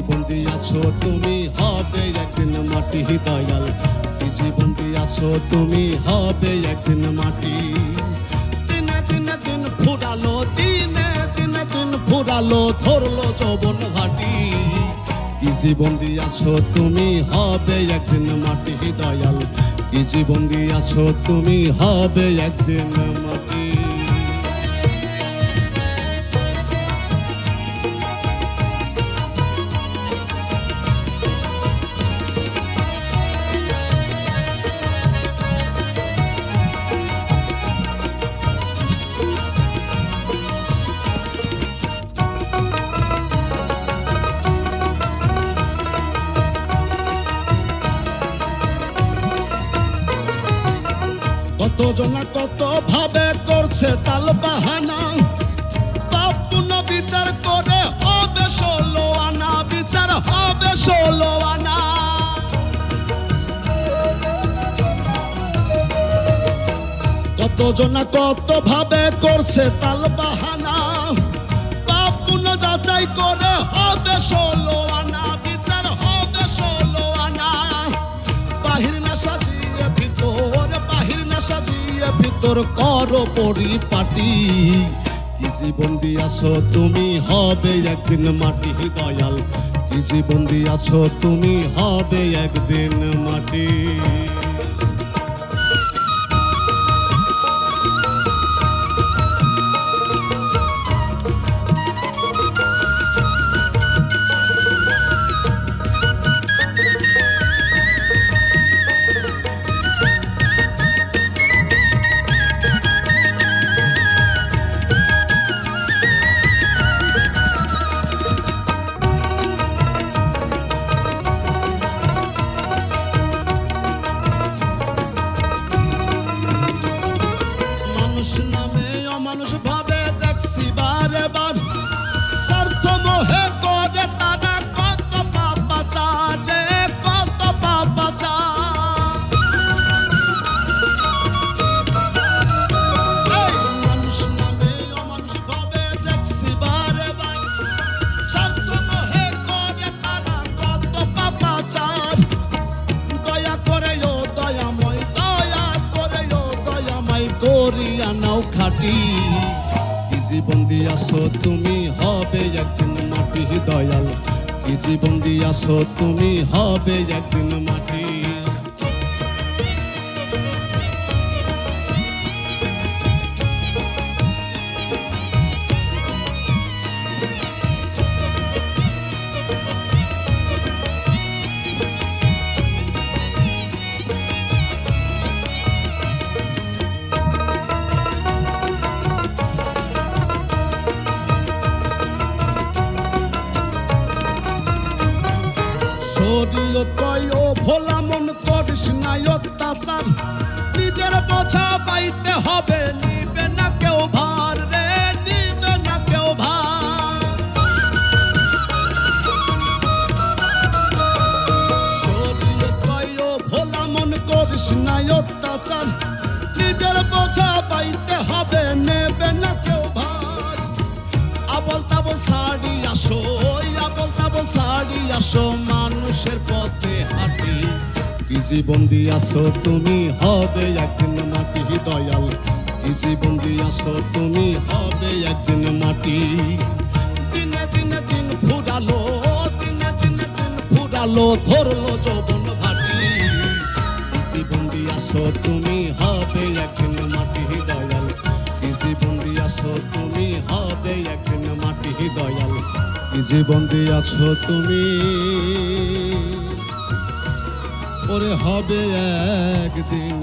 জীবন দিয়াছো তুমি হবে একদিন মাটি দয়াল, কি জীবন দিয়াছো তুমি হবে একদিন মাটি। দিনে দিনে দিন ফুরালো, দিনে দিনে দিন ফুরালো, ধরলো যৌবন ভাটি। কি জীবন দিয়াছো তুমি হবে একদিন মাটি দয়াল, কি জীবন দিয়াছো তুমি হবে একদিন মাটি। কত জনা কত ভাবে করছে তাল বাহানা, পাপ পুণ্য বিচার করে হবে 16 আনা, বিচার হবে 16 আনা। কত জনা কত ভাবে করছে তাল বাহানা, পাপ পুণ্য যাচাই করে হবে 16 আনা, বিচার হবে 16 আনা। বাহির না সাজিয়ে ভিতর, বাহির না সাজিয়ে ভিতর করো পরিপাটি। কি জীবন দিয়াছো তুমি হবে একদিন মাটি দয়াল, কি জীবন দিয়াছো তুমি হবে একদিন মাটি। মানুষ ভাবে দেখছি বারে বার, স্বার্থ মোহে করে তারা কত পাপাচার রে, কত পাপাচার। মানুষ নামে অমানুষ ভাবে দেখছি বারে বার, স্বার্থ মোহে করে তারা কত পাপাচার। দয়া করে ও দয়াময়, দয়া করে ও দয়াময় করিয়া নাও খাটি। কি জীবন দিয়াছো তুমি হবে একদিন মাটি দয়াল, কি জীবন দিয়াছো তুমি হবে একদিন মাটি। শরীয়ত কয় ও ভোলা মন করিস না অত্যাচার, নিজের বোঝা পাইতে হবে, নিবে না কেউ ভার রে, নিবে না কেউ ভার। শরীয়ত কয় ও ভোলা মন করিস না অত্যাচার, নিজের বোঝা পাইতে হবে, নেবে না কেউ ভার। আবল তাবল ছাড়ি আসো, আবল তাবল ছাড়ি আসো, মানুষের পথে হাঁটি। কি জীবন দিয়াছো তুমি হবে একদিন মাটি দয়াল, কি জীবন দিয়াছো তুমি হবে একদিন মাটি। দিনে দিনে দিন ফুরালো, দিনে দিনে দিন ফুরালো, ধরলো যৌবন ভাটি। কি জীবন দিয়াছো তুমি হবে একদিন মাটি দয়াল, কি জীবন দিয়াছো তুমি হবে একদিন মাটি দয়াল, কি জীবন দিয়াছো তুমি ওরে হবে একদিন।